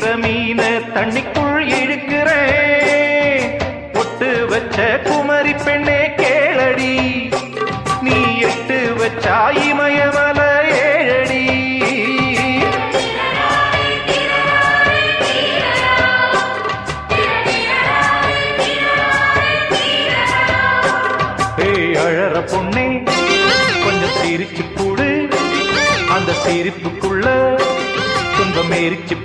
பிடிக்கிற மீன தண்ணிக்குள் இழுக்கிறேன். பொட்டு வச்ச குமரி பெண்ணே கேளடி, நீ எட்டு வச்சா இமயமல ஏழடி. அழற பொண்ணே கொஞ்சம் சிரிச்சு கூடு, அந்த சிரிப்புக்குள்ள துன்பம் எரிச்சு